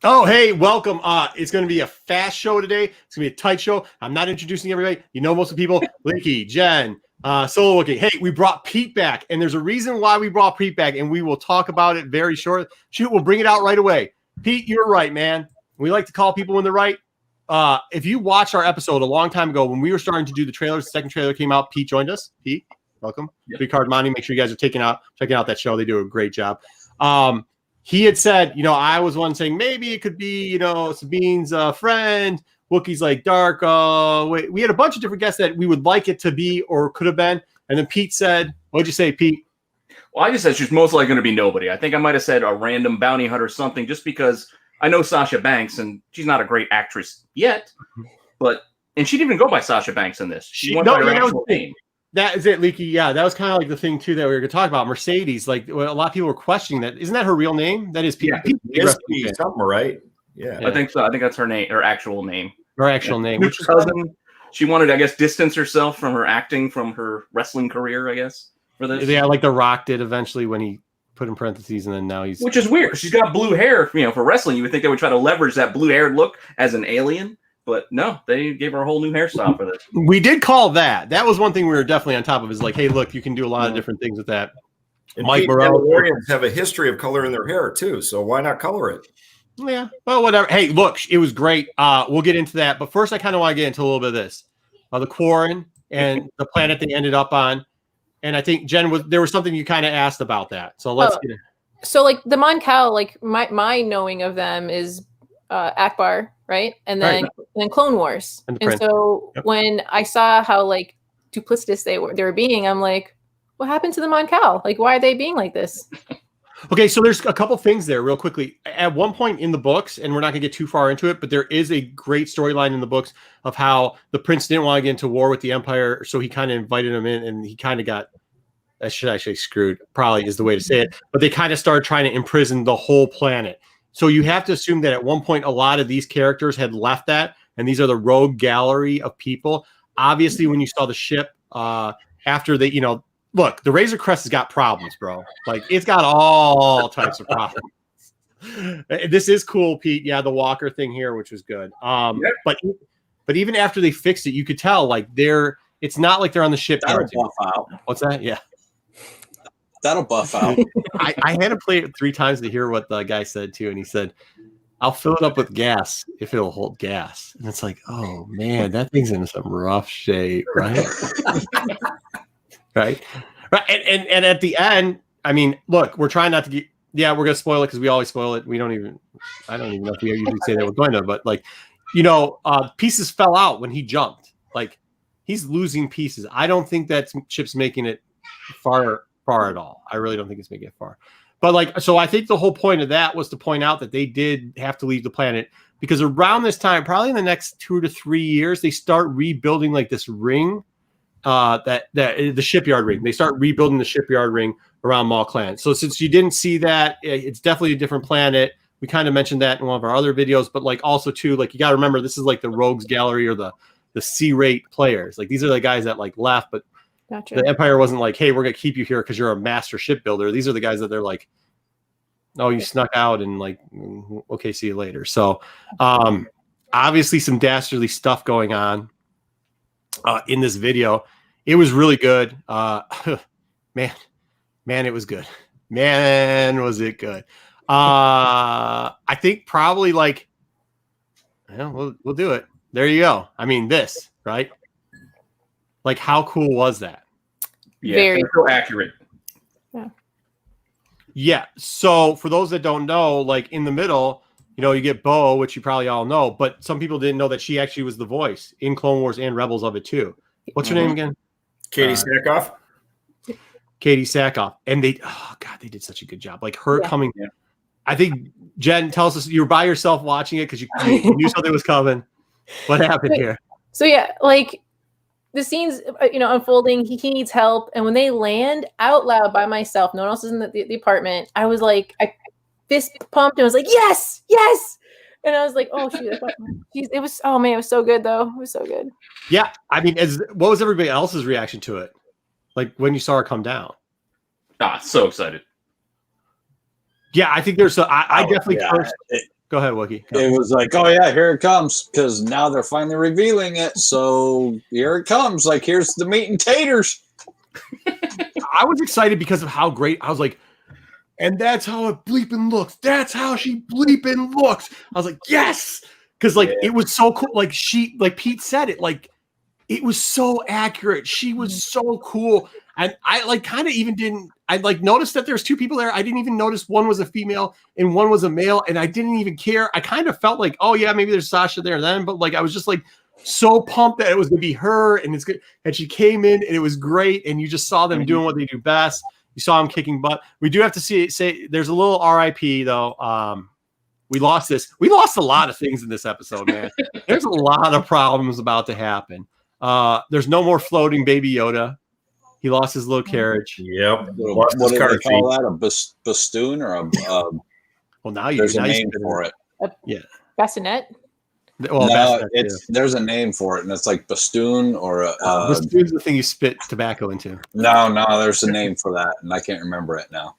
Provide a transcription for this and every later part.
Oh, hey, welcome. It's going to be a fast show today. It's going to be a tight show. I'm not introducing everybody. You know most of the people. Linky, Jen, Solo Looking. Hey, we brought Pete back, and there's a reason why we brought Pete back, and we will talk about it very short. Shoot, we'll bring it out right away. Pete, you're right, man. We like to call people when they're right. If you watched our episode a long time ago when we were starting to do the trailers, the second trailer came out, Pete joined us. Pete, welcome. Yep. Big Card Monty. Make sure you guys are checking out that show. They do a great job. He had said, I was one saying maybe it could be, Sabine's friend. Wookiee's like Dark. We had a bunch of different guests that we would like it to be or could have been. And then Pete said, what'd you say, Pete? Well, I just said she's most likely going to be nobody. I think I might have said a random bounty hunter or something just because I know Sasha Banks and she's not a great actress yet. And she didn't even go by Sasha Banks in this. She went by her actual name. That is it, Leaky. Yeah, that was kind of like the thing, too, that we were going to talk about. Mercedes, like a lot of people were questioning that. Isn't that her real name? That is Pete. Yeah, something, right? Yeah. I think so. I think that's her name, her actual name. Her actual name. Which cousin, she wanted, I guess, distance herself from her acting, from her wrestling career, I guess, for this. Yeah, like The Rock did eventually when he put in parentheses, and then now he's... Which is weird, because she's got blue hair, for wrestling. You would think they would try to leverage that blue-haired look as an alien. But no, they gave her a whole new hairstyle for this. We did call that. That was one thing we were definitely on top of. Is like, hey, look, you can do a lot of different things with that. And Mandalorians have a history of coloring their hair too, so why not color it? Yeah, well, whatever. Hey, look, it was great. We'll get into that, but first, I kind of want to get into a little bit of this, the Quarren and the planet they ended up on. And I think Jen there was something you kind of asked about that. So let's get it. So like the Mon Cal, like my knowing of them is Akbar. Right. And then Clone Wars. And so when I saw how like duplicitous they were being, I'm like, what happened to the Mon Cal? Like, why are they being like this? Okay, so there's a couple things there real quickly. At one point in the books, and we're not gonna get too far into it, but there is a great storyline in the books of how the prince didn't want to get into war with the Empire, so he kind of invited him in, and he kind of got, I should actually screwed, probably is the way to say it, but they kind of started trying to imprison the whole planet. So you have to assume that at one point, a lot of these characters had left that, and these are the rogue gallery of people. Obviously, when you saw the ship, after they, look, the Razor Crest has got problems, bro. Like, it's got all types of problems. This is cool, Pete. Yeah, the walker thing here, which was good. But even after they fixed it, you could tell, like, it's not like they're on the ship. That'll buff out. What's that? Yeah. That'll buff out. I had to play it 3 times to hear what the guy said too, and he said, "I'll fill it up with gas if it'll hold gas." And it's like, oh man, that thing's in some rough shape, right? right. And at the end, I mean, look, we're trying not to get. Yeah, we're gonna spoil it because we always spoil it. I don't even know if we usually say that we're going to, but like, pieces fell out when he jumped. Like, he's losing pieces. I don't think that ship's making it far at all. I really don't think it's making it far. But so I think the whole point of that was to point out that they did have to leave the planet because around this time, probably in the next 2 to 3 years, they start rebuilding like this ring, that the shipyard ring. They start rebuilding the shipyard ring around Maul Clan. So since you didn't see that, it's definitely a different planet. We kind of mentioned that in one of our other videos, but like also too, like you got to remember, this is like the Rogues Gallery or the C-rate players. Like these are the guys that like left, but gotcha. The Empire wasn't like, hey, we're going to keep you here because you're a master shipbuilder. These are the guys that they're like, oh, you snuck out and like, okay, see you later. So obviously some dastardly stuff going on in this video. It was really good. Man, it was good. Man, was it good. I think probably like, we'll do it. There you go. I mean, this, right? Like, how cool was that? Yeah, very so accurate. Yeah. So for those that don't know, like in the middle, you get Bo, which you probably all know, but some people didn't know that she actually was the voice in Clone Wars and Rebels of it too. What's her name again? Katie Sackhoff. Katie Sackhoff. And they did such a good job. Like her coming. Yeah. I think, Jen, tell us, you were by yourself watching it because you knew something was coming. What happened here? So yeah, like the scene's unfolding. He needs help, and when they land out loud by myself, no one else is in the apartment. I was like, I fist pumped and was like, yes, and I was like, oh shoot, it was. Oh man, it was so good though. It was so good. Yeah, I mean, what was everybody else's reaction to it? Like when you saw her come down? So excited. Yeah, I think there's. I definitely. Go ahead, Wookie. It was like, oh yeah, here it comes, because now they're finally revealing it. So here it comes. Like, here's the meat and taters. I was excited because of how great. I was like, and that's how it bleeping looks. That's how she bleeping looks. I was like, yes, because like it was so cool. Like Pete said it. Like it was so accurate. She was so cool. And I like kind of even didn't. I like noticed that there's two people there. I didn't even notice one was a female and one was a male, and I didn't even care. I kind of felt like, oh yeah, maybe there's Sasha there then, but like I was just like so pumped that it was gonna be her, and it's good. And she came in, and it was great. And you just saw them doing what they do best. You saw them kicking butt. We do have to say there's a little RIP though. We lost this. We lost a lot of things in this episode, man. There's a lot of problems about to happen. There's no more floating Baby Yoda. He lost his little carriage. Yep. What do they call that? A bastoon or a? Well, now there's a name for it. Yeah. Bassinet. Well, no, there's a name for it, and it's like bastoon or a. Bastoon's the thing you spit tobacco into. No, there's a name for that, and I can't remember it now.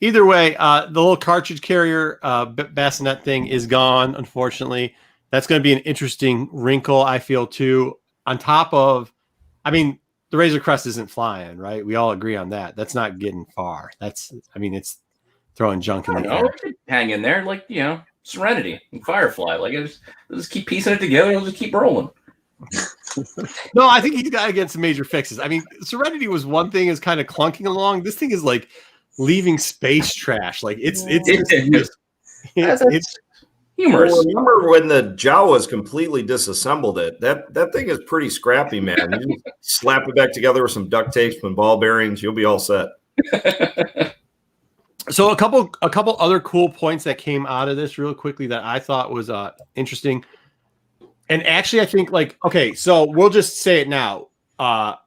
Either way, the little cartridge carrier bassinet thing is gone. Unfortunately, that's going to be an interesting wrinkle. I feel too. On top of, I mean. The Razor Crest isn't flying, right? We all agree on that. That's not getting far. It's throwing junk in the air. Hang in there, like, Serenity and Firefly. Like, just keep piecing it together and we'll just keep rolling. No, I think he's got to get some major fixes. I mean, Serenity was one thing, is kind of clunking along. This thing is like leaving space trash. Like it's humorous. Well, remember when the Jawas completely disassembled it? That thing is pretty scrappy, man. You slap it back together with some duct tape and ball bearings, you'll be all set. So a couple other cool points that came out of this real quickly that I thought was interesting. And actually, I think so we'll just say it now. Ahsoka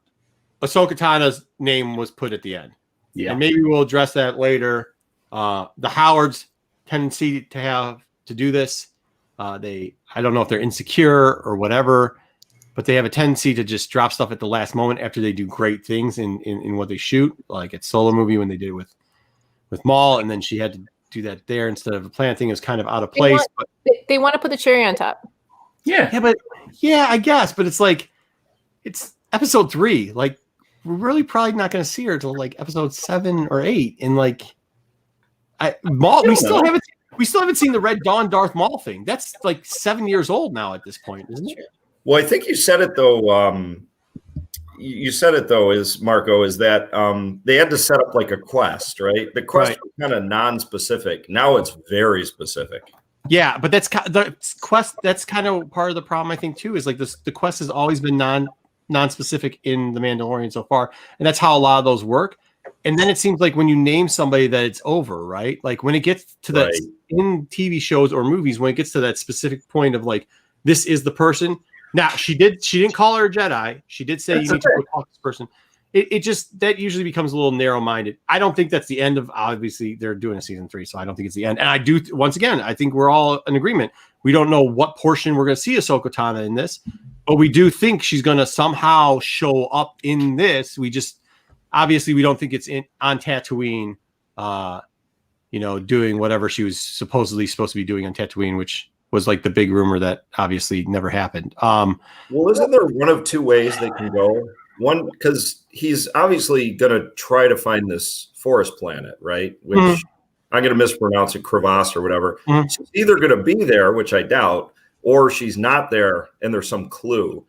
Tano's name was put at the end. Yeah. And maybe we'll address that later. The Howards' tendency to do this. I don't know if they're insecure or whatever, but they have a tendency to just drop stuff at the last moment after they do great things in what they shoot, like at Solo Movie when they did it with Maul, and then she had to do that there instead of the plant thing is kind of out of place. They want to put the cherry on top. Yeah, I guess, but it's like it's episode 3. Like we're really probably not going to see her till like episode 7 or 8, and like Maul, we still haven't seen the Red Dawn Darth Maul thing. That's like 7 years old now at this point, isn't it? Well, I think you said it though. Is Marco, is that they had to set up like a quest, right? The quest was kind of non-specific. Now it's very specific. Yeah, but that's the quest. That's kind of part of the problem, I think, too. Is like the quest has always been non-specific in the Mandalorian so far, and that's how a lot of those work. And then it seems like when you name somebody that it's over, right? Like when it gets to that in TV shows or movies, when it gets to that specific point of like, this is the person. Now she didn't call her a Jedi. She did say you need to go talk to this person. It just, that usually becomes a little narrow-minded. I don't think that's the end of, obviously they're doing a season 3, so I don't think it's the end. And I do, once again, I think we're all in agreement. We don't know what portion we're going to see Ahsoka Tano in this, but we do think she's going to somehow show up in this. We just, obviously we don't think it's on Tatooine, doing whatever she was supposedly supposed to be doing on Tatooine, which was like the big rumor that obviously never happened. Well, isn't there one of two ways they can go? One, because he's obviously going to try to find this forest planet, right? Which I'm going to mispronounce it, crevasse or whatever. She's either going to be there, which I doubt, or she's not there and there's some clue.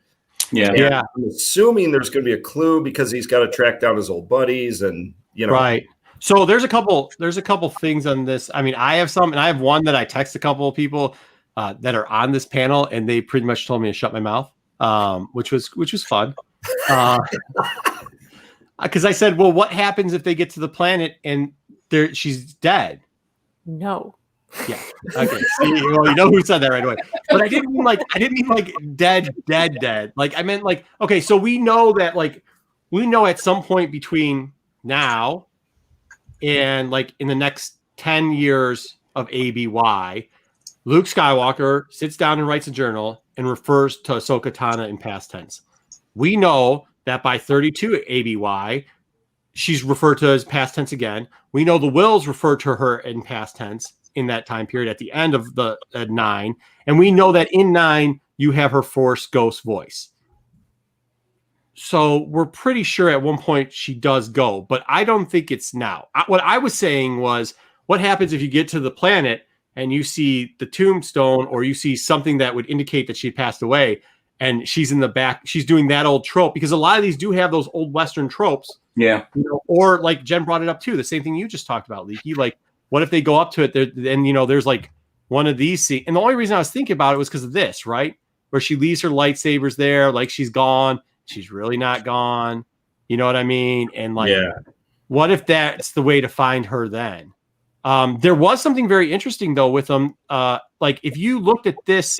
Yeah. I'm assuming there's going to be a clue because he's got to track down his old buddies and, Right. So there's a couple things on this. I mean, I have some, and I have one that I text a couple of people that are on this panel, and they pretty much told me to shut my mouth, which was fun. Because I said, well, what happens if they get to the planet and she's dead? No. Yeah. Okay. See, well, you know who said that right away. But I didn't mean like dead. Like I meant like, okay, so we know that at some point between now and like in the next 10 years of ABY, Luke Skywalker sits down and writes a journal and refers to Ahsoka Tano in past tense. We know that by 32 ABY, she's referred to as past tense again. We know the Wills refer to her in past tense. in that time period at the end of the 9. And we know that in 9, you have her Force Ghost voice. So we're pretty sure at one point she does go, but I don't think it's now. What I was saying was, what happens if you get to the planet and you see the tombstone or you see something that would indicate that she passed away and she's in the back, she's doing that old trope, because a lot of these do have those old Western tropes. Yeah. You know, or like Jen brought it up too, the same thing you just talked about, Leaky. Like, what if they go up to it there and, you know, there's like one of these scenes. And the only reason I was thinking about it was because of this, right? Where she leaves her lightsabers there, like she's gone. She's really not gone. You know what I mean? And like, what if that's the way to find her then? There was something very interesting though with them. Like if you looked at this,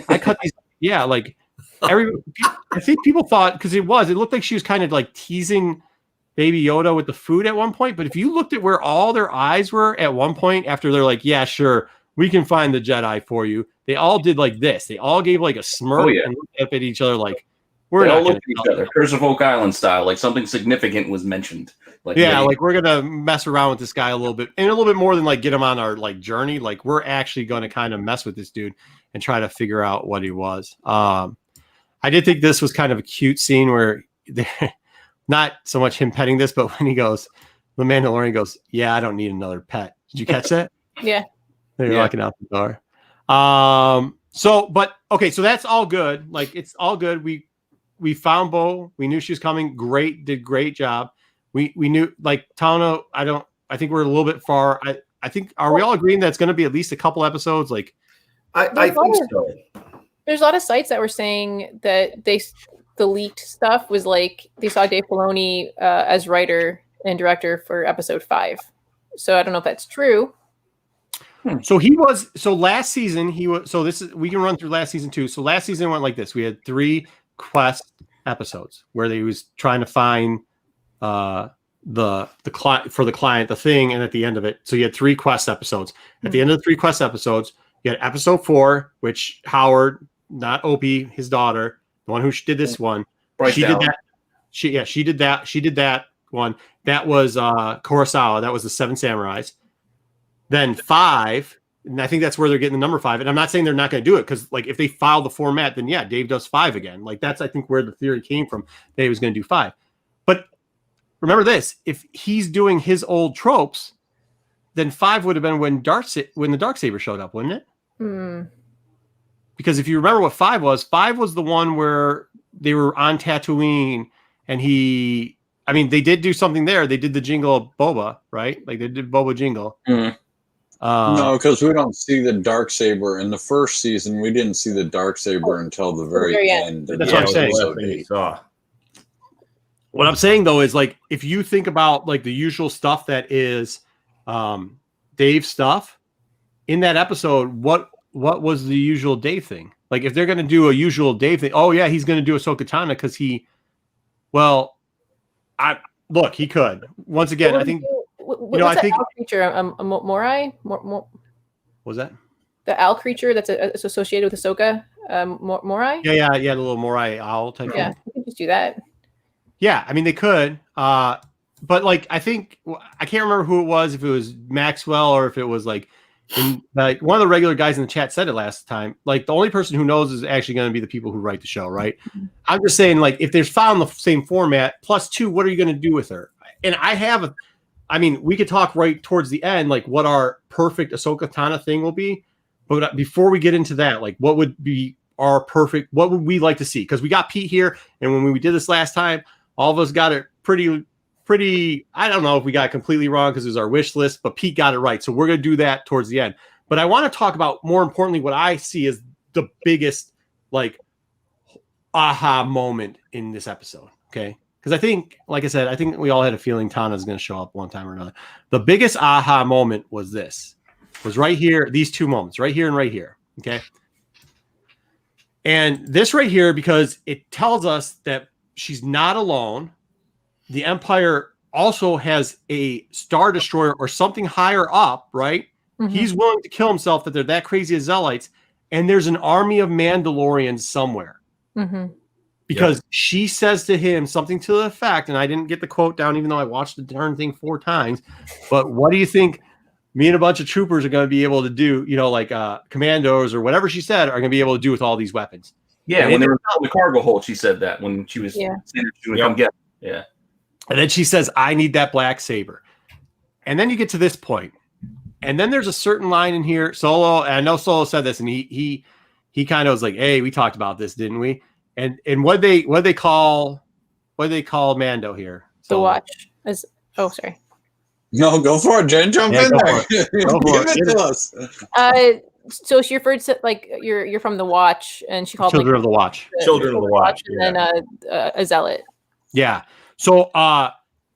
I cut these. Yeah, like I think people thought, because it looked like she was kind of like teasing Baby Yoda with the food at one point. But if you looked at where all their eyes were at one point, after they're like, yeah, sure, we can find the Jedi for you. They all did like this. They all gave like a smirk and looked up at each other like, we're not look at each other. Curse of Oak Island style, like something significant was mentioned. Like, like we're gonna mess around with this guy a little bit, and a little bit more than like get him on our like journey. Like we're actually going to kind of mess with this dude and try to figure out what he was. I did think this was kind of a cute scene where not so much him petting this, but when he goes, the Mandalorian goes, "Yeah, I don't need another pet." Did you catch that? Yeah. They're walking out the door. So that's all good. Like it's all good. We found Bo. We knew she was coming. Did great job. We knew, like Tano. I think we're a little bit far. I think, are we all agreeing that it's going to be at least a couple episodes? Like, I think so. There's a lot of sites that were saying that the leaked stuff was like they saw Dave Filoni as writer and director for episode 5. So I don't know if that's true. So last season we can run through last season too. So last season went like this. We had 3 quest episodes where they was trying to find the client for the client, the thing, and at the end of it, so you had 3 quest episodes. At the end of the 3 quest episodes, you had episode 4, which Howard, not Opie, his daughter, the one who did this one, she did that. She did that one. That was Kurosawa. That was the 7 Samurais. Then 5. And I think that's where they're getting the number 5. And I'm not saying they're not going to do it, because like if they file the format, then yeah, Dave does 5 again. Like that's, I think, where the theory came from. That he was going to do 5. But remember this: if he's doing his old tropes, then 5 would have been when the Darksaber showed up, wouldn't it? Because if you remember what 5 was the one where they were on Tatooine, and they did do something there. They did the jingle of Boba, right? Like they did Boba jingle. No, because we don't see the Darksaber in the first season. We didn't see the Darksaber until the very end. That's what I'm saying. What I'm saying though is, like, if you think about like the usual stuff that is Dave's stuff in that episode, what was the usual Dave thing? Like if they're going to do a usual Dave thing, oh yeah, he's going to do Ahsoka Tano because he could. Once again, I think. I think owl creature, Morai. What was that? The owl creature that's associated with Ahsoka, Morai. Yeah, the little Morai owl type. Yeah, you can just do that. Yeah, I mean they could, but like I think I can't remember who it was. If it was Maxwell or if it was like one of the regular guys in the chat said it last time. Like the only person who knows is actually going to be the people who write the show, right? I'm just saying, like if they're found the same format +2, what are you going to do with her? And we could talk right towards the end, like what our perfect Ahsoka Tano thing will be. But before we get into that, like what would be our perfect, what would we like to see? Because we got Pete here, and when we did this last time, all of us got it pretty, I don't know if we got it completely wrong because it was our wish list, but Pete got it right. So we're going to do that towards the end. But I want to talk about, more importantly, what I see as the biggest, like, aha moment in this episode, okay? Because I think, like I said, I think we all had a feeling Tana's going to show up one time or another. The biggest aha moment was right here, these 2 moments, right here and right here, okay? And this right here, because it tells us that she's not alone. The Empire also has a Star Destroyer or something higher up, right? Mm-hmm. He's willing to kill himself, that they're that crazy as Zealots, and there's an army of Mandalorians somewhere. Mm-hmm. Because she says to him something to the effect, and I didn't get the quote down, even though I watched the darn thing 4 times. But what do you think me and a bunch of troopers are going to be able to do, like commandos or whatever she said are going to be able to do with all these weapons. Yeah, when they were in the cargo hold, she said that when she was saying she was come get. Yeah. And then she says, I need that black saber. And then you get to this point. And then there's a certain line in here. Solo, and I know Solo said this, and he kind of was like, hey, we talked about this, didn't we? And what they call Mando here? The watch. Sorry. No, go for it, Jen. Jump in there. Give it to us. So she referred to like you're from the Watch, and she called Children of the Watch. Children of the Watch, and then a zealot. Yeah. So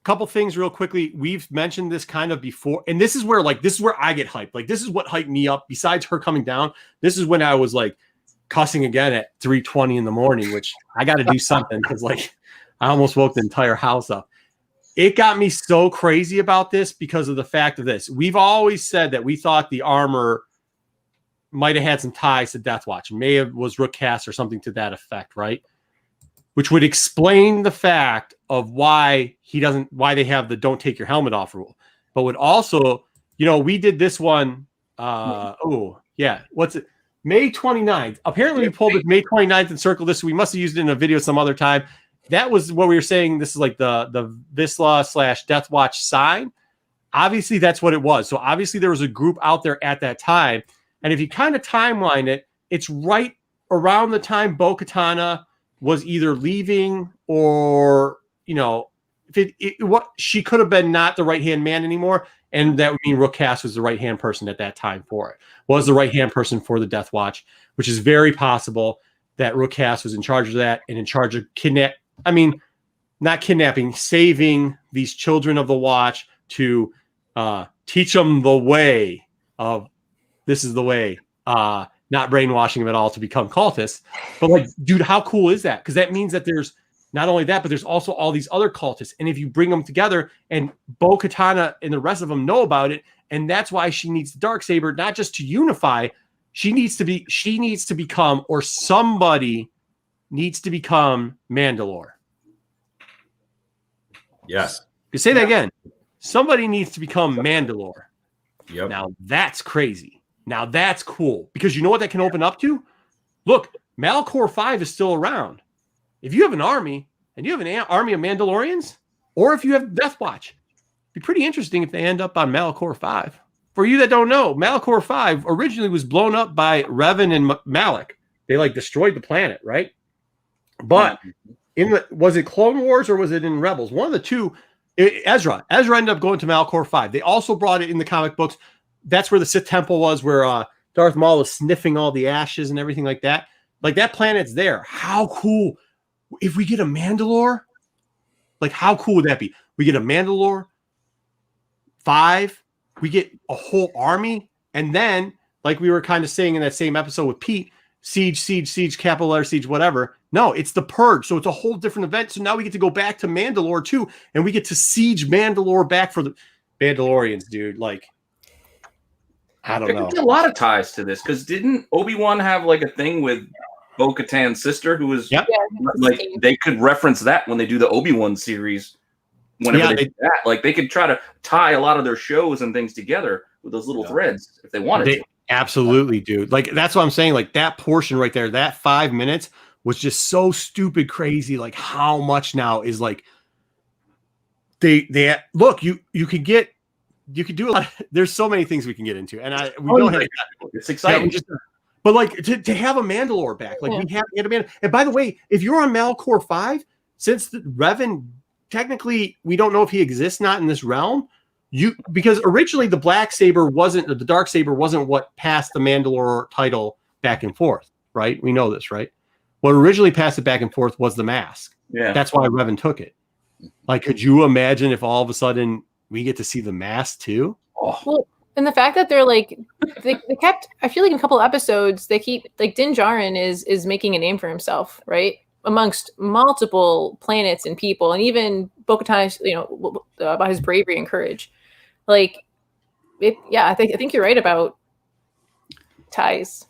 couple things real quickly. We've mentioned this kind of before, and this is where I get hyped. Like this is what hyped me up. Besides her coming down, this is when I was like cussing again at 3:20 in the morning, which I got to do something because like I almost woke the entire house up. It got me so crazy about this because of the fact of this. We've always said that we thought the armor might have had some ties to Death Watch. Was Rook Cass or something to that effect, right? Which would explain the fact of why they have the don't take your helmet off rule. But would also, we did this one. What's it? May 29th. Apparently we pulled it May 29th and circled this. So we must have used it in a video some other time. That was what we were saying. This is like the Visla / Death Watch sign. Obviously, that's what it was. So obviously there was a group out there at that time. And if you kind of timeline it, it's right around the time Bo-Katan was either leaving or, she could have been not the right-hand man anymore. And that would mean Rook Cass was the right-hand person at that time for it. Was the right-hand person for the Death Watch, which is very possible that Rook Cass was in charge of that and in charge of not kidnapping, saving these children of the Watch to teach them the way of this is the way, not brainwashing them at all to become cultists. But like, dude, how cool is that? Because that means that there's not only that, but there's also all these other cultists. And if you bring them together and Bo-Katan and the rest of them know about it, and that's why she needs the Darksaber, not just to unify, somebody needs to become Mandalore. Yes. You say that again. Somebody needs to become Mandalore. Yep. Now that's crazy. Now that's cool because you know what that can open up to? Look, Malachor 5 is still around. If you have an army and you have an army of Mandalorians, or if you have Death Watch, it'd be pretty interesting if they end up on Malachor 5. For you that don't know, Malachor 5 originally was blown up by Revan and Malak. They like destroyed the planet, right? But was it Clone Wars or was it in Rebels? One of the two. Ezra ended up going to Malachor 5. They also brought it in the comic books. That's where the Sith Temple was, where Darth Maul was sniffing all the ashes and everything like that. Like that planet's there. How cool if we get a Mandalore? Like how cool would that be? We get a Mandalore 5. We get a whole army, and then like we were kind of saying in that same episode with Pete, siege, capital letter siege, whatever. No, it's the Purge. So it's a whole different event. So now we get to go back to Mandalore too, and we get to siege Mandalore back for the Mandalorians, dude. Like, I don't know. There's a lot of ties to this because didn't Obi-Wan have like a thing with Bo-Katan's sister who was like they could reference that when they do the Obi-Wan series. Whenever they do that, like they could try to tie a lot of their shows and things together with those little threads if they wanted to. Absolutely, dude. Like that's what I'm saying. Like that portion right there, that 5 minutes was just so stupid crazy. Like how much now is like they look. You could do a lot. There's so many things we can get into, and it's exciting. But like to have a Mandalore back, like we have a Mandalore. And by the way, if you're on Malachor 5, since the Revan technically we don't know if he exists not in this realm. Because originally the Darksaber wasn't what passed the Mandalore title back and forth, right? We know this, right? What originally passed it back and forth was the mask. Yeah, that's why Revan took it. Like, could you imagine if all of a sudden we get to see the mask too? Oh. Well, and the fact that they're like they kept, I feel like in a couple of episodes they keep like Din Djarin is making a name for himself, right? Amongst multiple planets and people, and even Bo-Katan, about his bravery and courage. Like, I think you're right about ties.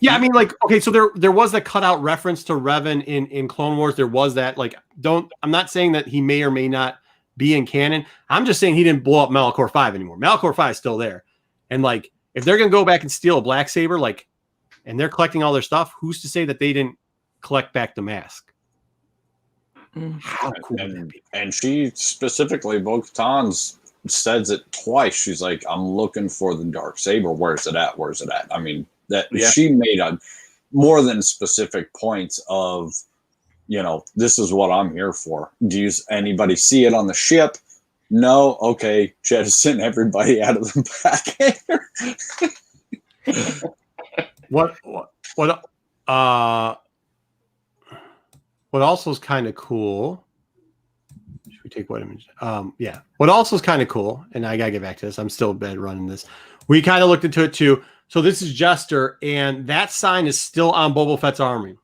Yeah, I mean, like, okay, so there was a cutout reference to Revan in Clone Wars. There was that. Like, I'm not saying that he may or may not be in canon. I'm just saying he didn't blow up Malachor 5 anymore. Malachor 5 is still there. And like, if they're gonna go back and steal a black saber, like, and they're collecting all their stuff, who's to say that they didn't collect back the mask? How cool would that be? And she specifically, Bo-Katan's says it twice. She's like, I'm looking for the dark saber. Where's it at? Where's it at? I mean, that she made a more than specific points of, you know, this is what I'm here for. Do anybody see it on the ship? No. Okay. Jettison everybody out of the back here. What also is kind of cool. Should we take what image? Yeah. What also is kind of cool, and I gotta get back to this. I'm still bad running this. We kind of looked into it too. So this is Jester, and that sign is still on Boba Fett's army,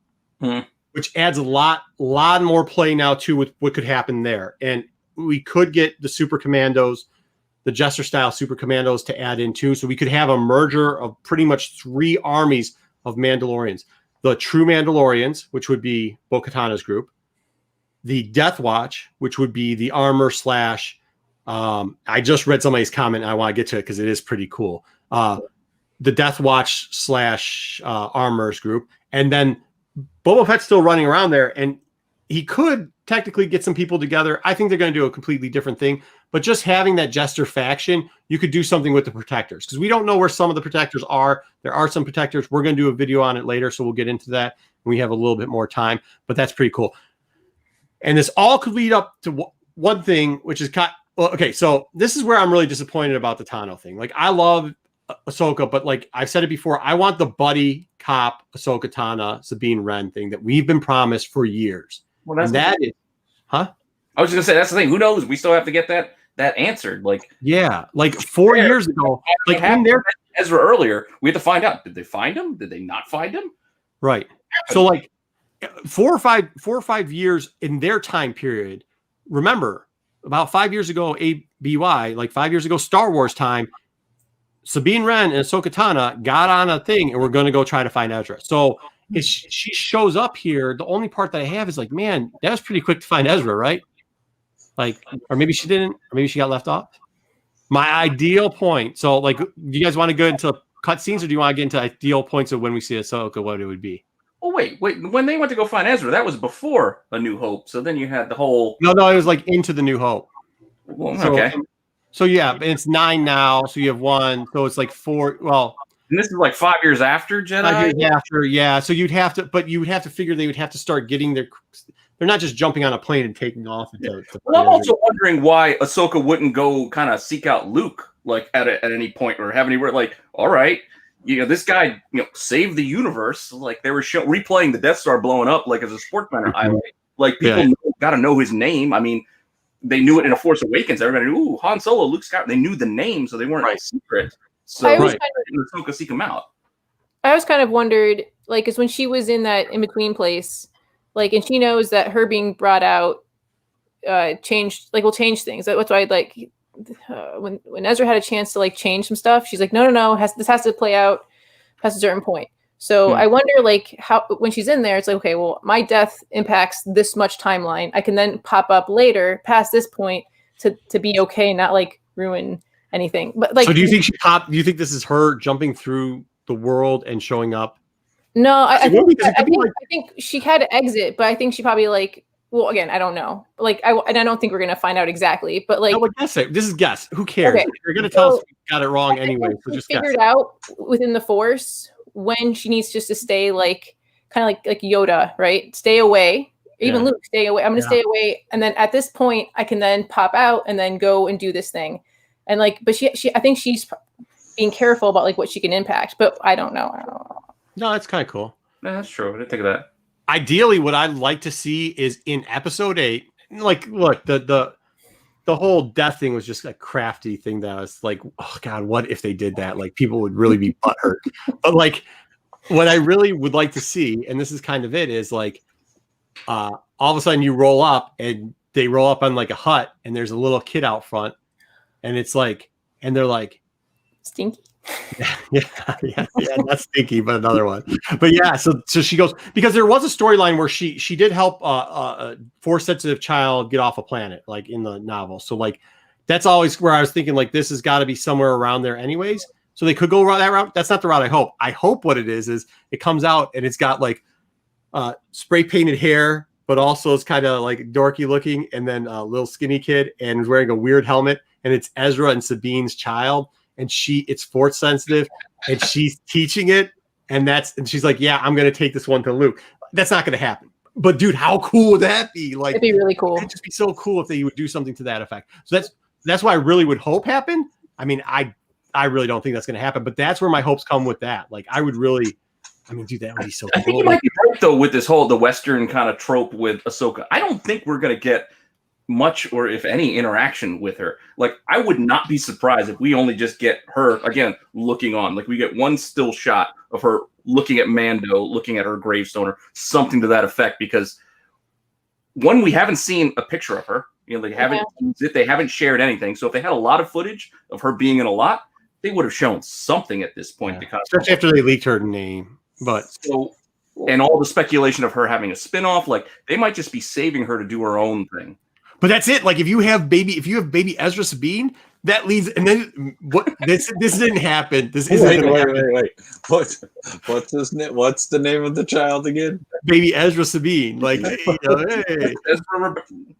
which adds a lot more play now too with what could happen there. And we could get the Super Commandos, the Jester style Super Commandos to add in too. So we could have a merger of pretty much 3 armies of Mandalorians. The true Mandalorians, which would be Bo-Katana's group, the Death Watch, which would be the armor slash. I just read somebody's comment. And I want to get to it because it is pretty cool. The Death Watch slash armors group, and then Boba Fett's still running around there, and he could technically get some people together. I think they're going to do a completely different thing, but just having that Jester faction, you could do something with the Protectors, because we don't know where some of the Protectors are. There are some Protectors. We're going to do a video on it later, so we'll get into that when we have a little bit more time, but that's pretty cool. And this all could lead up to one thing, which is okay, so this is where I'm really disappointed about the Tano thing. Like, I love Ahsoka, but like I've said it before, I want the buddy cop Ahsoka Tana Sabine Wren thing that we've been promised for years. Well, that's huh? I was just gonna say that's the thing. Who knows? We still have to get that answered. Like, yeah, like 4 years ago, like in there, Ezra earlier, we had to find out: did they find him? Did they not find him? Right. So like 4 or 5 years in their time period. Remember, about 5 years ago, ABY, like 5 years ago, Star Wars time. Sabine Wren and Ahsoka Tano got on a thing, and we're going to go try to find Ezra. So if she shows up here, the only part that I have is like, man, that was pretty quick to find Ezra, right? Like, or maybe she didn't, or maybe she got left off. My ideal point. So, like, do you guys want to go into cutscenes, or do you want to get into ideal points of when we see Ahsoka, what it would be? Oh, wait. When they went to go find Ezra, that was before A New Hope. So then you had the whole... No, it was like into the New Hope. Well, okay. So yeah, it's 9 now. So you have 1. So it's like 4. Well, and this is like 5 years after Jedi. 5 years after, yeah. So you would have to figure they would have to start getting their. They're not just jumping on a plane and taking off. Well, I'm also wondering why Ahsoka wouldn't go kind of seek out Luke, like at any point, or have anywhere like, all right, you know, this guy, you know, saved the universe. Like they were replaying the Death Star blowing up, like as a sports banner highlight. Like people got to know his name. I mean. They knew it in A Force Awakens. Everybody knew, ooh, Han Solo, Luke Skywalker. They knew the name, so they weren't secret. So Ahsoka seek him out. I always kind of wondered, like, because when she was in that in-between place, like, and she knows that her being brought out will change things. That's why, like, when Ezra had a chance to, like, change some stuff, she's like, no, this has to play out past a certain point. So I wonder, like, how when she's in there, it's like, okay, well, my death impacts this much timeline. I can then pop up later past this point to be okay, not like ruin anything. But like, so do you think do you think this is her jumping through the world and showing up? No, I think she had to exit, but I think she probably like. Well, again, I don't know. Like, I don't think we're gonna find out exactly. But like, no, guess it. This is guess. Who cares? Okay. You're gonna tell us we got it wrong anyway. So just figured out within the Force when she needs just to stay like kind of like Yoda, right? Stay away. Even Luke, stay away. I'm going to stay away. And then at this point I can then pop out and then go and do this thing. And like, but she I think she's being careful about like what she can impact, but I don't know. No, that's kind of cool. Yeah, that's true. I didn't think of that. Ideally, what I'd like to see is in episode 8, like, look, the whole death thing was just a crafty thing that was like, oh God, what if they did that? Like people would really be butthurt. But like what I really would like to see, and this is kind of it, is like all of a sudden you roll up and they roll up on like a hut and there's a little kid out front and it's like, and they're like, Stinky. Yeah, not Stinky, but another one. But yeah, so she goes, because there was a storyline where she did help a Force sensitive child get off a planet, like in the novel. So like that's always where I was thinking like this has got to be somewhere around there anyways. So they could go that route. That's not the route I hope. I hope what it is it comes out and it's got like spray painted hair, but also it's kind of like dorky looking, and then a little skinny kid and is wearing a weird helmet, and it's Ezra and Sabine's child, and it's force sensitive, and she's teaching it, and she's like, yeah, I'm gonna take this one to Luke. That's not gonna happen. But dude, how cool would that be? Like, it'd be really cool. It'd just be so cool if they would do something to that effect. So that's what I really would hope happen. I mean, I really don't think that's gonna happen, but that's where my hopes come with that. Like, I would really, I mean, dude, that would be so cool. I think you might be right though with this the Western kind of trope with Ahsoka. I don't think we're gonna get much or if any interaction with her. Like, I would not be surprised if we only just get her again looking on. Like, we get one still shot of her looking at Mando, looking at her gravestone, or something to that effect. Because one, we haven't seen a picture of her. You know, they haven't shared anything. So if they had a lot of footage of her being in a lot, they would have shown something at this point. Yeah. Especially after they leaked her name. But so, and all the speculation of her having a spinoff, like they might just be saving her to do her own thing. But that's it. Like, if you have baby Ezra Sabine, that leads, and then what? This didn't happen. This isn't. Wait. What's the name of the child again? Baby Ezra Sabine. Like, hey. Ezra,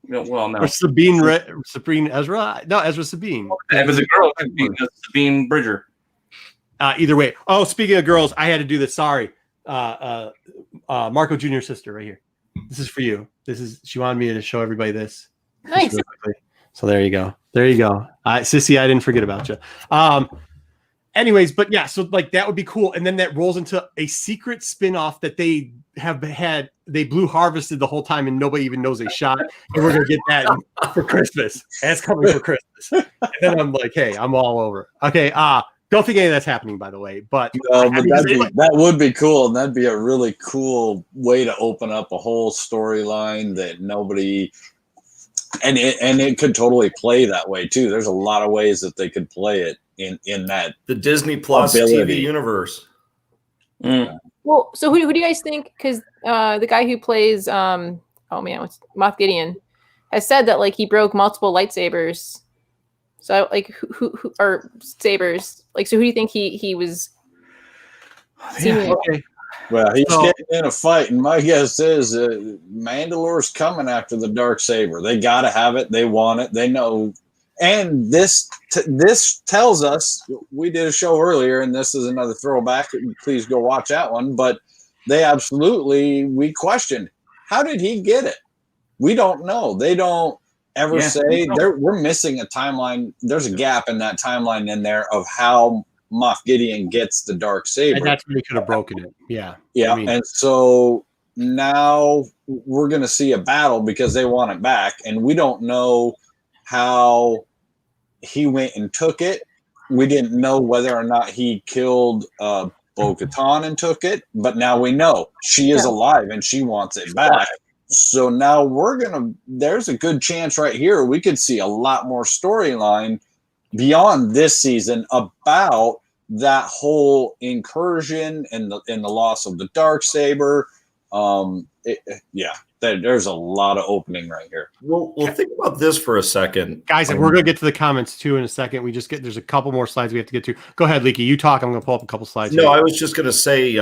well, no. Or Sabine Ezra? No, Ezra Sabine. If it's a girl, it could be Sabine Bridger. Either way. Oh, speaking of girls, I had to do this. Sorry. Marco Jr.'s sister right here. This is for you. She wanted me to show everybody this. Nice. So there you go. Sissy, I didn't forget about you. Anyways, but yeah, so like that would be cool. And then that rolls into a secret spin-off that they blue harvested the whole time and nobody even knows they shot. And we're going to get that for Christmas. That's coming for Christmas. And then I'm like, hey, I'm all over. Okay. Don't think any of that's happening, by the way. But, that would be cool. And that'd be a really cool way to open up a whole storyline that nobody... And it could totally play that way too. There's a lot of ways that they could play it in that the Disney Plus ability. TV universe. Mm. Well, so who do you guys think? Because the guy who plays what's Moff Gideon has said that like he broke multiple lightsabers. So like who are sabers? Like, so who do you think he was? Yeah, okay. Well, he's getting in a fight, and my guess is Mandalore's coming after the Darksaber. They got to have it. They want it. They know. And this tells us, we did a show earlier, and this is another throwback. Please go watch that one. But we questioned, how did he get it? We don't know. They don't ever say. We're missing a timeline. There's a gap in that timeline in there of how Moff Gideon gets the Darksaber. And that's when he could have broken it. Yeah. Yeah. And so now we're going to see a battle because they want it back. And we don't know how he went and took it. We didn't know whether or not he killed Bo-Katan and took it. But now we know she is alive and she wants it back. So now there's a good chance right here we could see a lot more storyline beyond this season about that whole incursion and the loss of the Darksaber. There's a lot of opening right here. Well, think about this for a second, guys. We're gonna get to the comments too in a second. There's a couple more slides we have to get to. Go ahead, Leaky. You talk. I'm gonna pull up a couple slides. No, I was just gonna say,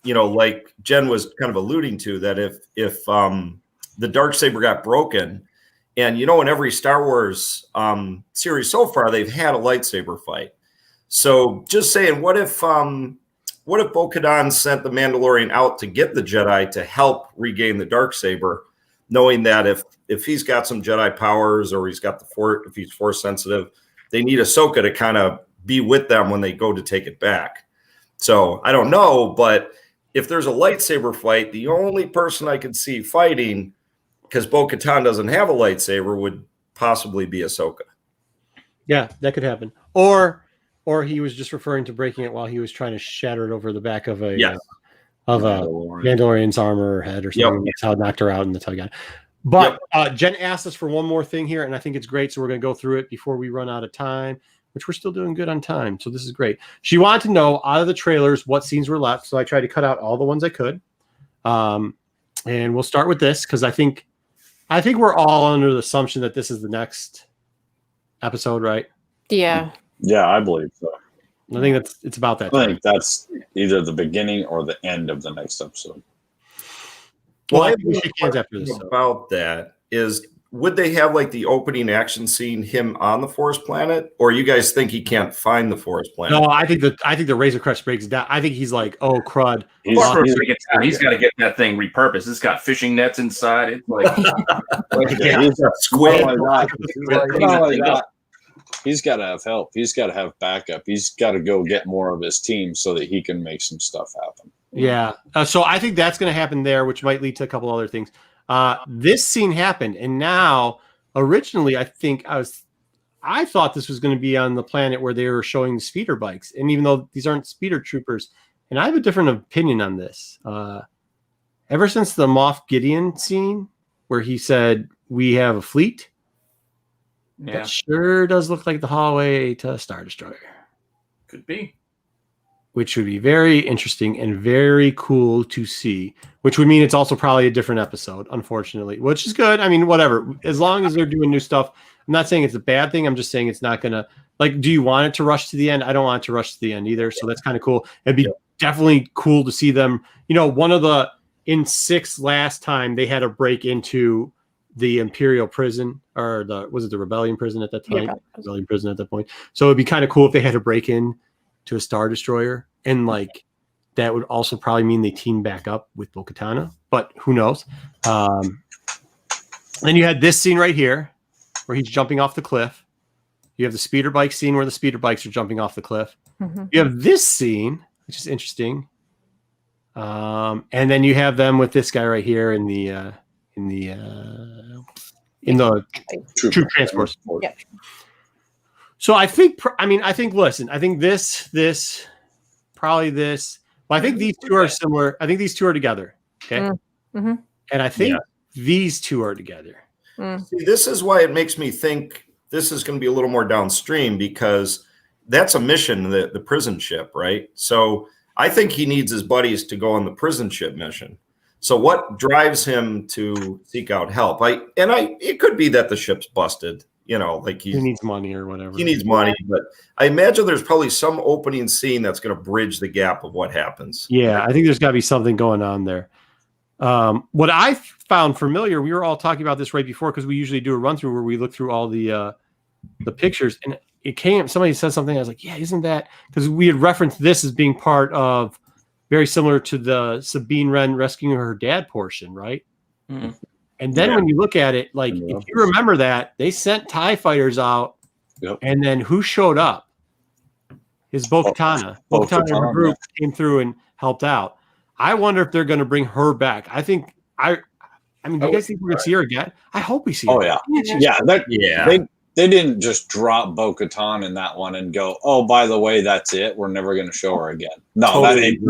like Jen was kind of alluding to, that if the Darksaber got broken. And, in every Star Wars series so far, they've had a lightsaber fight. So just saying, what if Bo-Katan sent the Mandalorian out to get the Jedi to help regain the Darksaber, knowing that if he's got some Jedi powers or he's got if he's force sensitive, they need Ahsoka to kind of be with them when they go to take it back. So I don't know, but if there's a lightsaber fight, the only person I could see fighting, because Bo-Katan doesn't have a lightsaber, would possibly be Ahsoka. Yeah, that could happen. Or he was just referring to breaking it while he was trying to shatter it over the back of a Mandalorian's armor or head or something. That's how it knocked her out in the tug on. But Jen asked us for one more thing here, and I think it's great. So we're going to go through it before we run out of time, which we're still doing good on time. So this is great. She wanted to know out of the trailers what scenes were left. So I tried to cut out all the ones I could. And we'll start with this because I think we're all under the assumption that this is the next episode, right? Yeah. Yeah, I believe so. I think it's about that I time. think that's either the beginning or the end of the next episode. Well, I I think we should hands after this. about that is, would they have like the opening action scene him on the forest planet, or you guys think he can't find the forest planet? No, I think the Razor Crest breaks down. I think he's like, oh crud. He's got to get that thing repurposed. It's got fishing nets inside. It's like, He's got squid. He's got to have help. He's got to have backup. He's got to go get more of his team so that he can make some stuff happen. Yeah. So I think that's going to happen there, which might lead to a couple other things. This scene happened, and now originally I thought this was going to be on the planet where they were showing the speeder bikes, and even though these aren't speeder troopers, and I have a different opinion on this. Ever since the Moff Gideon scene where he said we have a fleet, that sure does look like the hallway to a Star Destroyer. Could be. Which would be very interesting and very cool to see, which would mean it's also probably a different episode, unfortunately, which is good. I mean, whatever, as long as they're doing new stuff. I'm not saying it's a bad thing. I'm just saying it's not going to, like, do you want it to rush to the end? I don't want it to rush to the end either. So that's kind of cool. It'd be definitely cool to see them, one of the, in 6 last time, they had to break into the Imperial prison, or was it the Rebellion prison at that time? Yeah. Rebellion prison at that point. So it'd be kind of cool if they had to break in to a Star Destroyer, and like that would also probably mean they team back up with Bo-Katan, but who knows? Then you had this scene right here where he's jumping off the cliff. You have the speeder bike scene where the speeder bikes are jumping off the cliff. Mm-hmm. You have this scene, which is interesting, and then you have them with this guy right here in the troop transport. Yeah. So I think, listen, I think this, probably this. Well, I think these two are similar. I think these two are together. Okay. Mm-hmm. And I think these two are together. See, this is why it makes me think this is going to be a little more downstream, because that's a mission, the prison ship, right? So I think he needs his buddies to go on the prison ship mission. So what drives him to seek out help? It could be that the ship's busted. Like he needs money or whatever. He needs money, but I imagine there's probably some opening scene that's going to bridge the gap of what happens. Yeah, I think there's got to be something going on there. What I found familiar, we were all talking about this right before, because we usually do a run through where we look through all the pictures, and somebody said something. I was like, yeah, isn't that, because we had referenced this as being part of, very similar to the Sabine Wren rescuing her dad portion, right? Mm-hmm. And then when you look at it, like, if you remember that, they sent TIE fighters out, and then who showed up? His Bo-Katan. Bo-Katan and her group came through and helped out. I wonder if they're going to bring her back. I mean, do you guys think we're going to see her again? I hope we see her. Oh, yeah. They didn't just drop Bo-Katan in that one and go, oh, by the way, that's it. We're never going to show her again. No, that ain't.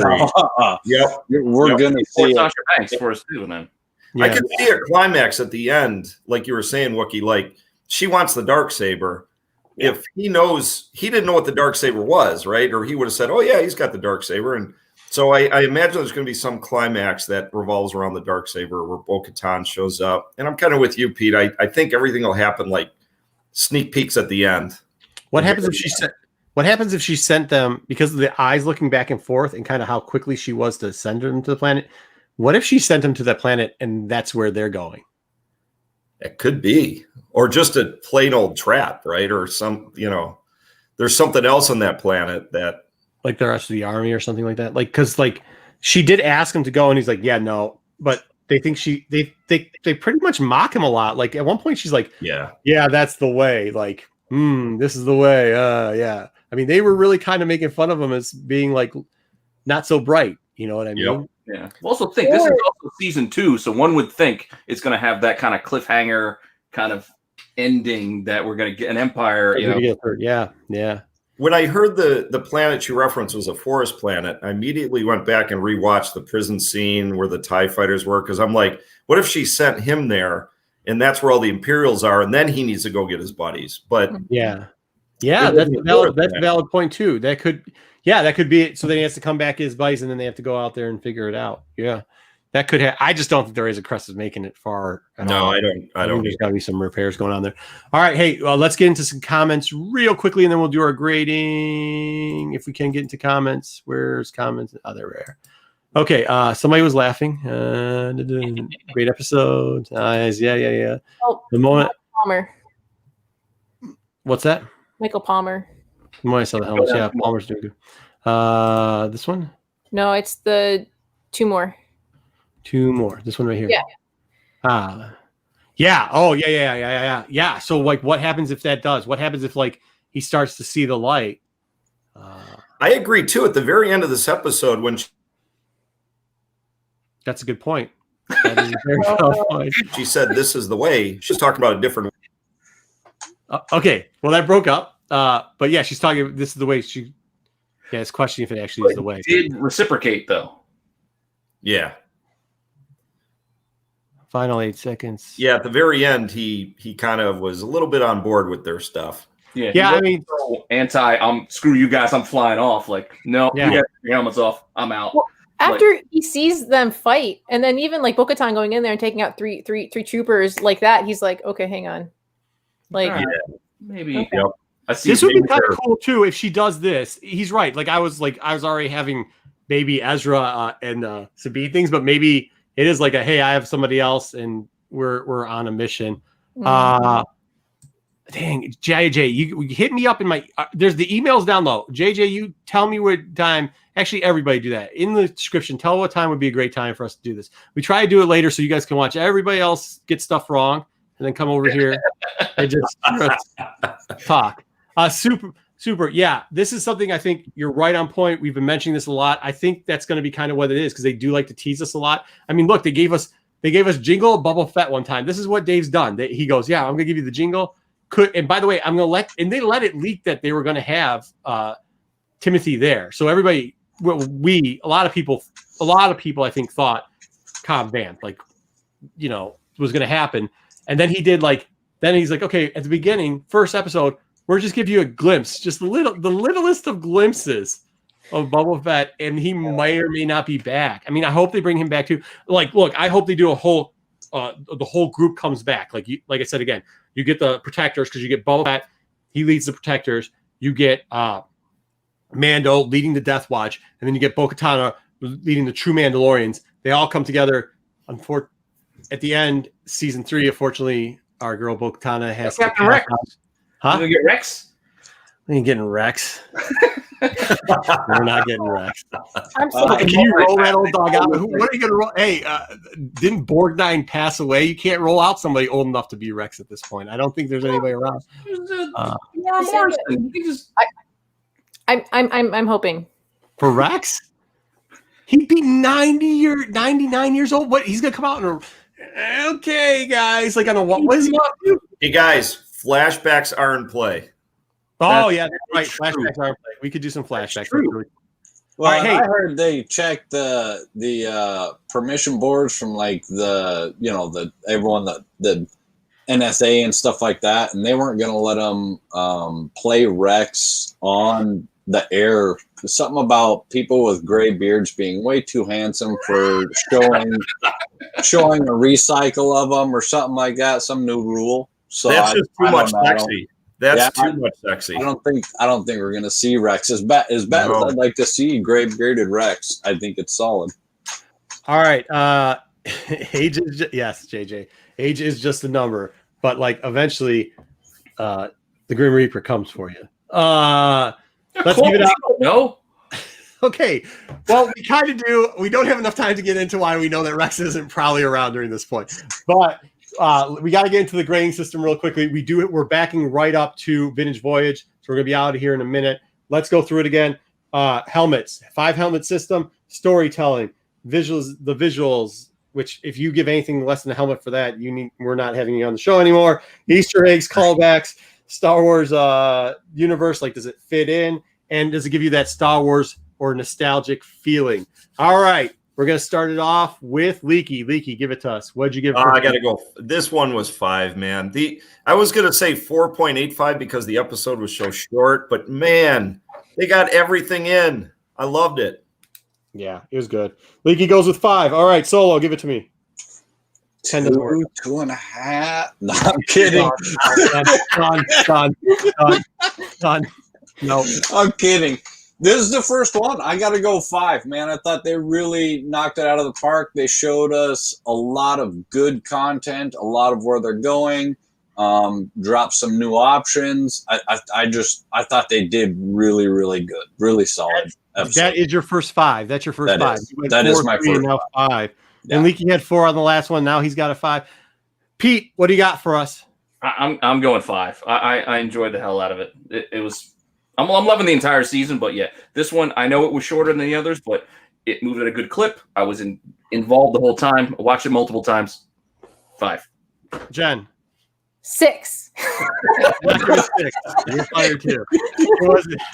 We're going to see Sasha Banks for us too, then. Yeah. I could see a climax at the end, like you were saying, Wookie. Like, she wants the Darksaber. Yeah. If he didn't know what the Darksaber was, right? Or he would have said, oh, yeah, he's got the Darksaber. And so I imagine there's going to be some climax that revolves around the Darksaber where Bo-Katan shows up. And I'm kind of with you, Pete. I think everything will happen like sneak peeks at the end. What happens if she sent them, because of the eyes looking back and forth and kind of how quickly she was to send them to the planet? What if she sent them to that planet and that's where they're going? It could be, or just a plain old trap, right? Or there's something else on that planet that, like the rest of the army or something like that. Like, because like she did ask him to go, and he's like, yeah, no. But they think they pretty much mock him a lot. Like at one point, she's like, yeah, that's the way. Like, this is the way. Yeah. I mean, they were really kind of making fun of him as being like not so bright. You know what I mean? Yep. Yeah. Also think this is also season 2, so one would think it's going to have that kind of cliffhanger kind of ending that we're going to get an Empire. Yeah. When I heard the planet you referenced was a forest planet, I immediately went back and rewatched the prison scene where the TIE fighters were, because I'm like, what if she sent him there and that's where all the Imperials are, and then he needs to go get his buddies? But that's a valid point too. That could be it. So then he has to come back to his buddies, and then they have to go out there and figure it out. Yeah. That could have. I just don't think the Razor Crest is making it far. No, all. I don't. I don't. There's got to be some repairs going on there. All right, hey, let's get into some comments real quickly, and then we'll do our grading if we can get into comments. Where's comments? Oh, there we are. Okay, somebody was laughing. Great episode. Yeah. Oh, The moment. Palmer. What's that? Michael Palmer. The moment I saw the helmets. Yeah, Palmer's doing good. This one. No, it's the two more. Two more. This one right here. Yeah. Yeah. Oh, yeah. So, like, what happens if that does? What happens if, like, he starts to see the light? I agree too. At the very end of this episode, when that's a good point. That is a very good point. she said, "This is the way," she's talking about a different. Okay. Well, that broke up. But yeah, she's talking. This is the way she. Yeah, it's questioning if it actually is the way. Did reciprocate though? Yeah. Final 8 seconds. Yeah, at the very end, he kind of was a little bit on board with their stuff. Yeah. I mean, screw you guys. I'm flying off. Like, no, Yeah. you got your helmets off. I'm out. Well, after he sees them fight, and then even like Bo-Katan going in there and taking out three troopers like that, he's like, okay, hang on. Like, All right. Maybe. Okay. Yep. I see. this would be maybe kind of they're- cool too if she does this. He's right. I was already having baby Ezra and Sabine things, but maybe it is like a hey, I have somebody else and we're on a mission. Dang, JJ, you hit me up in my. There's the emails down low. JJ, you tell me what time. Actually, everybody do that in the description. Tell what time would be a great time for us to do this. We try to do it later so you guys can watch everybody else get stuff wrong and then come over here and just talk. Super. Yeah, this is something I think you're right on point. We've been mentioning this a lot. I think that's going to be kind of what it is because they do like to tease us a lot. I mean, look, they gave us jingle of Boba Fett one time. This is what Dave's done. He goes, yeah, I'm going to give you the jingle. And by the way, I'm going to they let it leak that they were going to have Timothy there. So everybody, a lot of people I think thought Cobb Vanth, was going to happen. And then he did then he's like, okay, at the beginning, first episode, we're just give you a glimpse, just the littlest of glimpses of Boba Fett, and he may or may not be back. I mean, I hope they bring him back too. Look, I hope they do a whole, the whole group comes back. Like I said again, you get the Protectors because you get Boba Fett, he leads the Protectors. You get Mando leading the Death Watch, and then you get Bo-Katan leading the true Mandalorians. They all come together. At the end, season 3, unfortunately, our girl Bo-Katan has Captain Rex. Huh? You gonna get Rex? We ain't getting Rex. We're not getting Rex. I'm so Can you roll that old dog out? What are you going to roll? Hey, didn't Borgnine pass away? You can't roll out somebody old enough to be Rex at this point. I don't think there's anybody around. I'm hoping For Rex? He'd be 99 years old. What? He's going to come out and okay, guys. Like, I don't know what is he going to do? Hey guys, flashbacks are in play. Oh, yeah, that's right. Flashbacks are. We could do some flashbacks. Well, All right, hey. I heard they checked the permission boards from everyone the NSA and stuff like that, and they weren't going to let them play Rex on the air. Something about people with gray beards being way too handsome for showing a recycle of them or something like that. Some new rule. So That's just too much sexy. That's too much sexy. I don't think we're gonna see Rex. As bad as I'd like to see gray bearded Rex. I think it's solid. All right. Age is yes, JJ. Age is just a number, but eventually, the Grim Reaper comes for you. Let's give it out. No. Okay. Well, we kind of do. We don't have enough time to get into why we know that Rex isn't probably around during this point, but. We got to get into the grading system real quickly. We're backing right up to Vintage Voyage, so we're gonna be out of here in a minute. Let's go through it again. Helmets, 5 helmet system, storytelling, visuals. Which, if you give anything less than a helmet for that, we're not having you on the show anymore. Easter eggs, callbacks, Star Wars universe. Does it fit in, and does it give you that Star Wars or nostalgic feeling? All right. We're going to start it off with Leaky. Leaky, give it to us. What'd you give? I got to go. This one was 5, man. I was going to say 4.85 because the episode was so short, but man, they got everything in. I loved it. Yeah, it was good. Leaky goes with 5. All right, Solo, give it to me. 10 doesn't work. 2.5. No, I'm kidding. Done. No. I'm kidding. This is the first one. I got to go 5, man. I thought they really knocked it out of the park. They showed us a lot of good content, a lot of where they're going, dropped some new options. I thought they did really, really good, really solid. That is your first 5. That's your first 5. That is my first 5. Yeah. And Leaky had 4 on the last one. Now he's got a 5. Pete, what do you got for us? I'm going 5. I enjoyed the hell out of it. It was. I'm loving the entire season, but yeah, this one I know it was shorter than the others, but it moved at a good clip. I was involved the whole time. I watched it multiple times. 5. Jen. 6. You're fired too.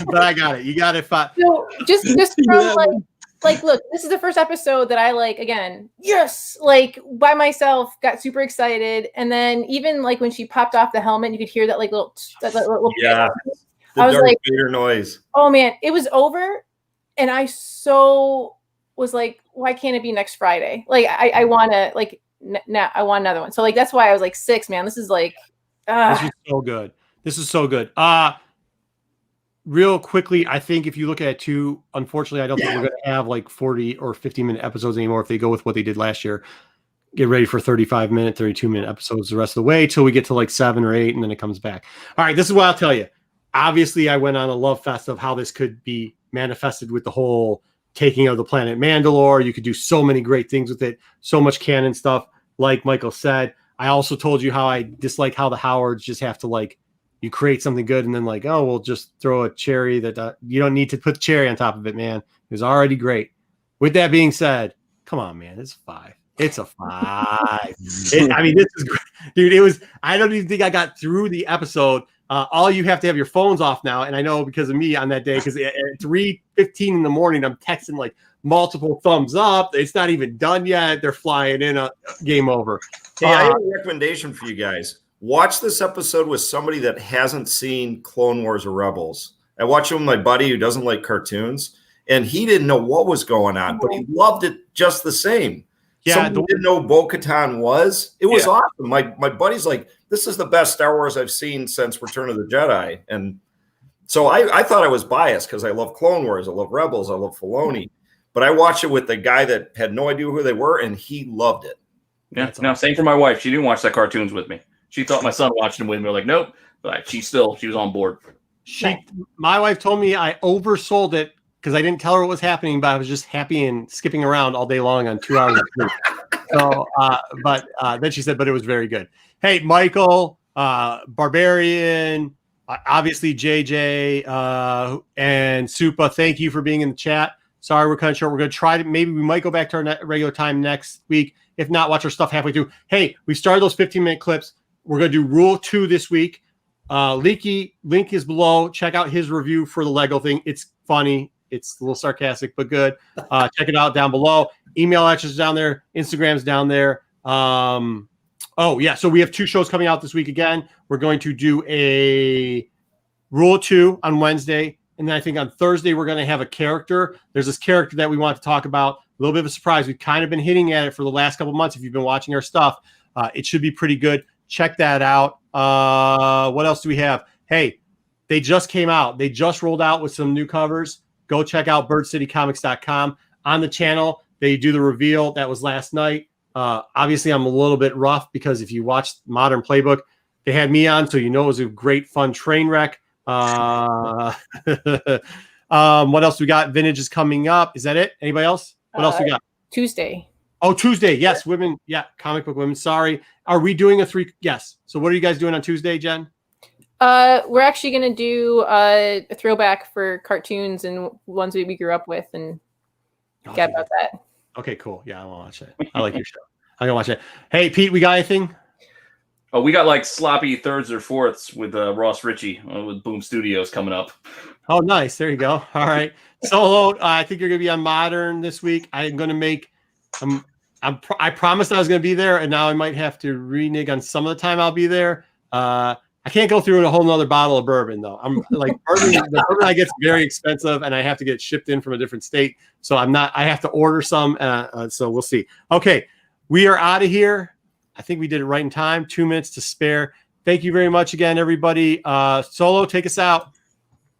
But I got it. You got it. 5. So just from like, look, this is the first episode that I again, yes, by myself, got super excited. And then even when she popped off the helmet, you could hear that little yeah. The I was Darth Vader noise. Oh man, it was over. And I was like, why can't it be next Friday? I want to now I want another one. So that's why I was 6, man. This is This is so good. This is so good. Real quickly, I think if you look at it too, unfortunately, I don't think we're going to have 40 or 50-minute episodes anymore if they go with what they did last year. Get ready for 35-minute, 32-minute episodes the rest of the way till we get to 7 or 8, and then it comes back. All right, this is what I'll tell you. Obviously, I went on a love fest of how this could be manifested with the whole taking of the planet Mandalore. You could do so many great things with it, so much canon stuff. Like Michael said, I also told you how I dislike how the Howards just have to you create something good and then oh, we'll just throw a cherry that you don't need to put the cherry on top of it, man. It was already great. With that being said, come on, man, it's 5. It's a 5. This is great. Dude, it was, I don't even think I got through the episode. All you have to have your phones off now. And I know because of me on that day, because at 3:15 in the morning, I'm texting multiple thumbs up. It's not even done yet. They're flying in a game over. Hey, I have a recommendation for you guys. Watch this episode with somebody that hasn't seen Clone Wars or Rebels. I watched it with my buddy who doesn't like cartoons, and he didn't know what was going on, but he loved it just the same. Yeah, someone didn't know Bo-Katan was. It was awesome. My buddy's like, this is the best Star Wars I've seen since Return of the Jedi. And so I thought I was biased because I love Clone Wars, I love Rebels, I love Filoni. But I watched it with the guy that had no idea who they were, and he loved it. Yeah, no, same for my wife. She didn't watch that cartoons with me. She thought my son watched them with me. We're like, nope. But she was on board. My wife told me I oversold it because I didn't tell her what was happening, but I was just happy and skipping around all day long on 2 hours of sleep. So, but then she said, but it was very good. Hey, Michael, Barbarian, obviously JJ, and Supa, thank you for being in the chat. Sorry, we're kind of short. We're going to try to, maybe we might go back to our regular time next week. If not, watch our stuff halfway through. Hey, we started those 15-minute clips. We're going to do Rule 2 this week. Leaky, link is below. Check out his review for the Lego thing. It's funny. It's a little sarcastic, but good. Check it out down below. Email address down there. Instagram's down there. Oh, yeah. So we have 2 shows coming out this week again. We're going to do a Rule 2 on Wednesday. And then I think on Thursday, we're going to have a character. There's this character that we want to talk about. A little bit of a surprise. We've kind of been hitting at it for the last couple of months. If you've been watching our stuff, it should be pretty good. Check that out. What else do we have? Hey, they just came out. They just rolled out with some new covers. Go check out birdcitycomics.com. On the channel, they do the reveal. That was last night. Obviously, I'm a little bit rough because if you watched Modern Playbook, they had me on, so you know it was a great, fun train wreck. What else we got? Vintage is coming up. Is that it? Anybody else? What else we got? Tuesday. Oh, Tuesday. Yes, women. Yeah, comic book women. Sorry. Are we doing a 3? Yes. So what are you guys doing on Tuesday, Jen? We're actually going to do a throwback for cartoons and ones we grew up with and get about that. Okay, cool. Yeah, I want to watch it. I like your show. I'm going to watch it. Hey, Pete, we got anything? Oh, we got sloppy 3rds or 4ths with Ross Ritchie with Boom Studios coming up. Oh, nice. There you go. All right. Solo, I think you're going to be on Modern this week. I'm going to make I promised I was going to be there, and now I might have to renege on some of the time I'll be there. I can't go through a whole nother bottle of bourbon though. I'm like the bourbon I get very expensive, and I have to get shipped in from a different state. So I have to order some. So we'll see. Okay, we are out of here. I think we did it right in time. 2 minutes to spare. Thank you very much again, everybody. Solo, take us out.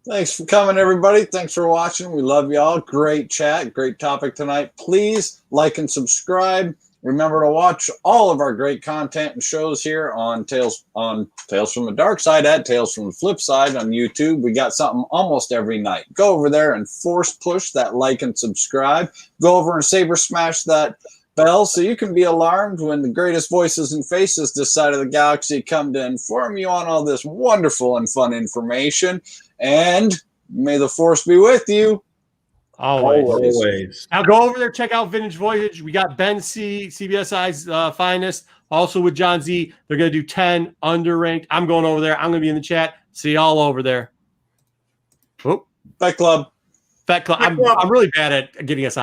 Thanks for coming, everybody. Thanks for watching. We love y'all. Great chat. Great topic tonight. Please like and subscribe. Remember to watch all of our great content and shows here on Tales from the Dark Side at Tales from the Flipside on YouTube. We got something almost every night. Go over there and force push that like and subscribe. Go over and saber smash that bell so you can be alarmed when the greatest voices and faces this side of the galaxy come to inform you on all this wonderful and fun information. And may the force be with you. Always. Now go over there, check out Vintage Voyage. We got Ben C, CBSI's finest, also with John Z. They're going to do 10 underranked. I'm going over there. I'm going to be in the chat. See y'all over there. Oh, Fight Club. Fat Club. I'm really bad at getting us out of here.